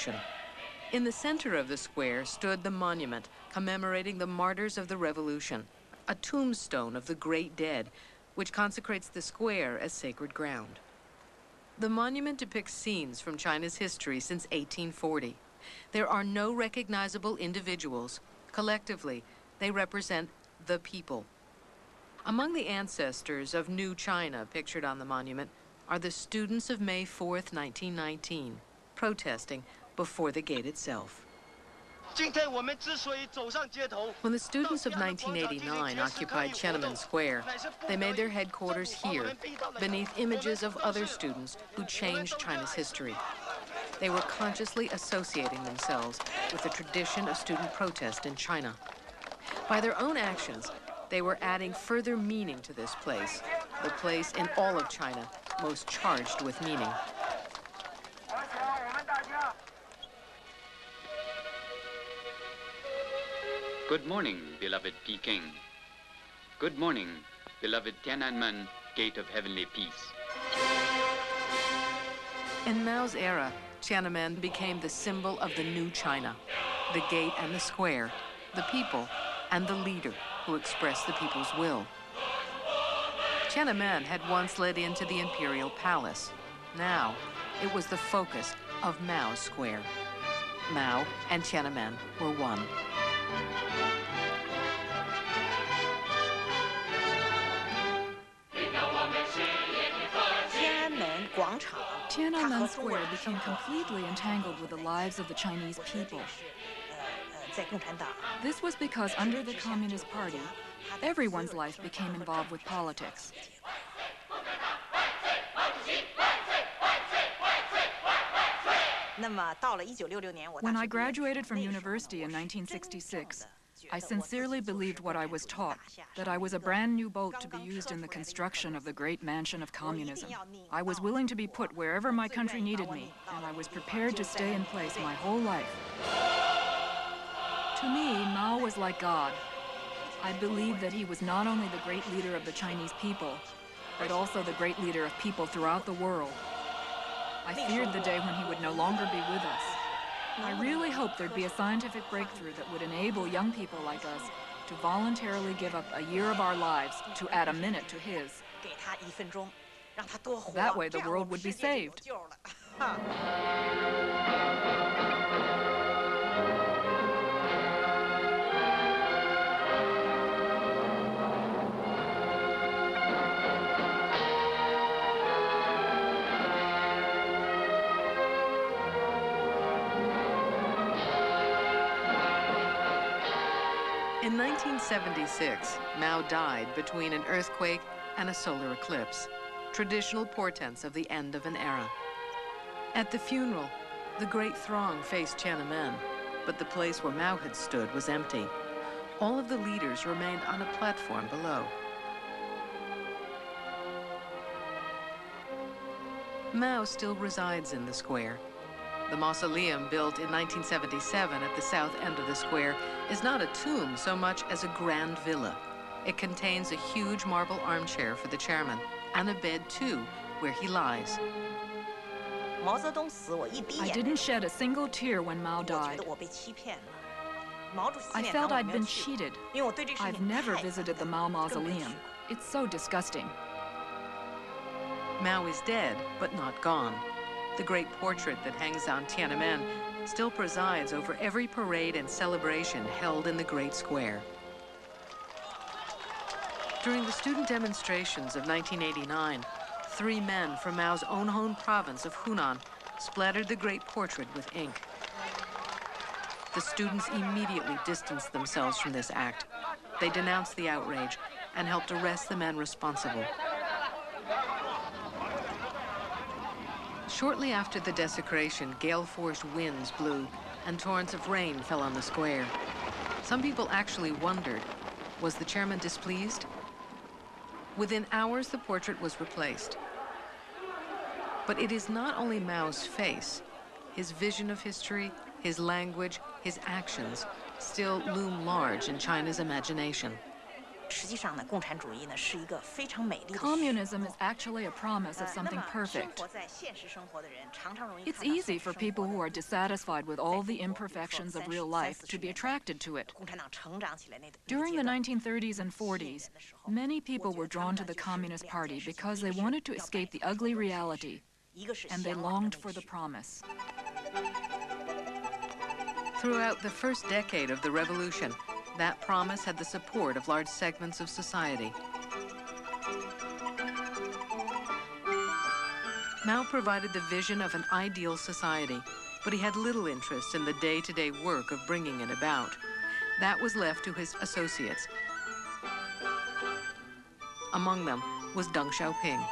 destruction. In the center of the square stood the monument commemorating the martyrs of the revolution, a tombstone of the great dead, which consecrates the square as sacred ground. The monument depicts scenes from China's history since 1840. There are no recognizable individuals. Collectively, they represent the people. Among the ancestors of New China pictured on the monument are the students of May 4th, 1919, protesting before the gate itself. When the students of 1989 occupied Tiananmen Square, they made their headquarters here, beneath images of other students who changed China's history. They were consciously associating themselves with the tradition of student protest in China. By their own actions, they were adding further meaning to this place, the place in all of China most charged with meaning. Good morning, beloved Peking. Good morning, beloved Tiananmen, gate of heavenly peace. In Mao's era, Tiananmen became the symbol of the new China, the gate and the square, the people, and the leader who expressed the people's will. Tiananmen had once led into the imperial palace. Now, it was the focus of Mao's square. Mao and Tiananmen were one. Tiananmen Square became completely entangled with the lives of the Chinese people. This was because under the Communist Party, everyone's life became involved with politics. When I graduated from university in 1966, I sincerely believed what I was taught, that I was a brand new boat to be used in the construction of the great mansion of communism. I was willing to be put wherever my country needed me, and I was prepared to stay in place my whole life. To me, Mao was like God. I believed that he was not only the great leader of the Chinese people, but also the great leader of people throughout the world. I feared the day when he would no longer be with us. I really hoped there'd be a scientific breakthrough that would enable young people like us to voluntarily give up a year of our lives to add a minute to his. That way the world would be saved. In 1976, Mao died between an earthquake and a solar eclipse, traditional portents of the end of an era. At the funeral, the great throng faced Tiananmen, but the place where Mao had stood was empty. All of the leaders remained on a platform below. Mao still resides in the square. The mausoleum, built in 1977 at the south end of the square, is not a tomb so much as a grand villa. It contains a huge marble armchair for the chairman, and a bed too, where he lies. I didn't shed a single tear when Mao died. I felt I'd been cheated. I've never visited the Mao mausoleum. It's so disgusting. Mao is dead, but not gone. The great portrait that hangs on Tiananmen still presides over every parade and celebration held in the Great Square. During the student demonstrations of 1989, 3 men from Mao's own home province of Hunan splattered the great portrait with ink. The students immediately distanced themselves from this act. They denounced the outrage and helped arrest the men responsible. Shortly after the desecration, gale-force winds blew and torrents of rain fell on the square. Some people actually wondered, was the chairman displeased? Within hours, the portrait was replaced. But it is not only Mao's face. His vision of history, his language, his actions still loom large in China's imagination. Communism is actually a promise of something perfect. It's easy for people who are dissatisfied with all the imperfections of real life to be attracted to it. During the 1930s and 40s, many people were drawn to the Communist Party because they wanted to escape the ugly reality, and they longed for the promise. Throughout the first decade of the revolution, that promise had the support of large segments of society. Mao provided the vision of an ideal society, but he had little interest in the day-to-day work of bringing it about. That was left to his associates. Among them was Deng Xiaoping.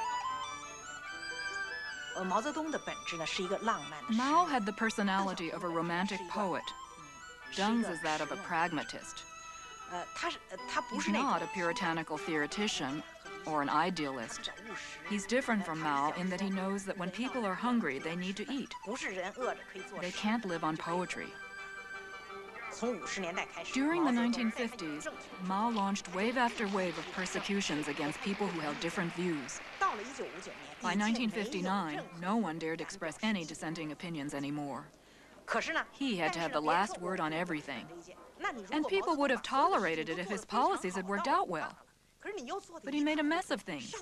Mao had the personality of a romantic poet. Deng's is that of a pragmatist. He's not a puritanical theoretician or an idealist. He's different from Mao in that he knows that when people are hungry, they need to eat. They can't live on poetry. During the 1950s, Mao launched wave after wave of persecutions against people who held different views. By 1959, no one dared express any dissenting opinions anymore. He had to have the last word on everything. And people would have tolerated it if his policies had worked out well. But he made a mess of things.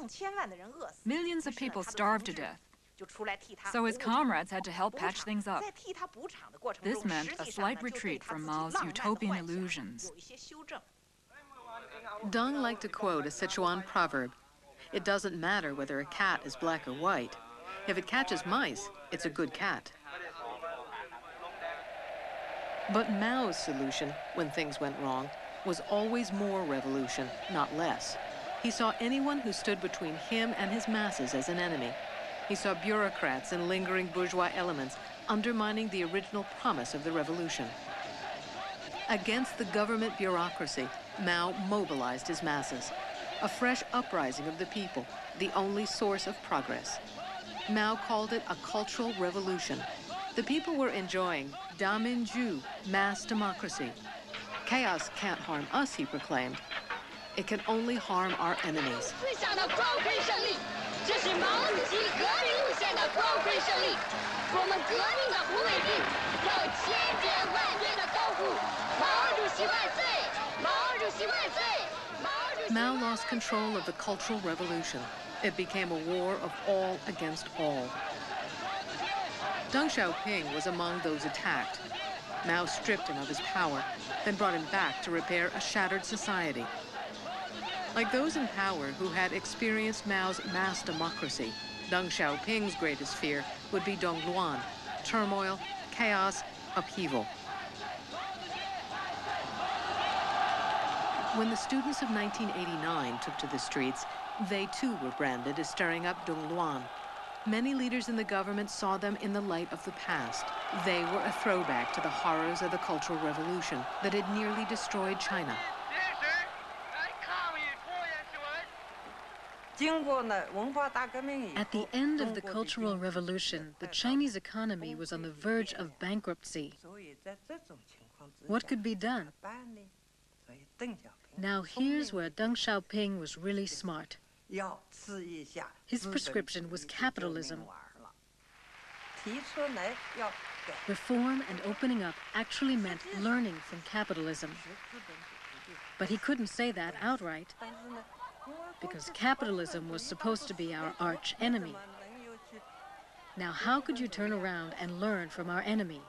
Millions of people starved to death. So his comrades had to help patch things up. This meant a slight retreat from Mao's utopian illusions. Deng liked to quote a Sichuan proverb: "It doesn't matter whether a cat is black or white. If it catches mice, it's a good cat." But Mao's solution, when things went wrong, was always more revolution, not less. He saw anyone who stood between him and his masses as an enemy. He saw bureaucrats and lingering bourgeois elements undermining the original promise of the revolution. Against the government bureaucracy, Mao mobilized his masses. A fresh uprising of the people, the only source of progress. Mao called it a cultural revolution. The people were enjoying Daminju, mass democracy. Chaos can't harm us, he proclaimed. It can only harm our enemies. Mao lost control of the Cultural Revolution. It became a war of all against all. Deng Xiaoping was among those attacked. Mao stripped him of his power, then brought him back to repair a shattered society. Like those in power who had experienced Mao's mass democracy, Deng Xiaoping's greatest fear would be Dongluan, turmoil, chaos, upheaval. When the students of 1989 took to the streets, they too were branded as stirring up Dongluan. Many leaders in the government saw them in the light of the past. They were a throwback to the horrors of the Cultural Revolution that had nearly destroyed China. At the end of the Cultural Revolution, the Chinese economy was on the verge of bankruptcy. What could be done? Now here's where Deng Xiaoping was really smart. His prescription was capitalism. Reform and opening up actually meant learning from capitalism. But he couldn't say that outright, because capitalism was supposed to be our arch enemy. Now, how could you turn around and learn from our enemy?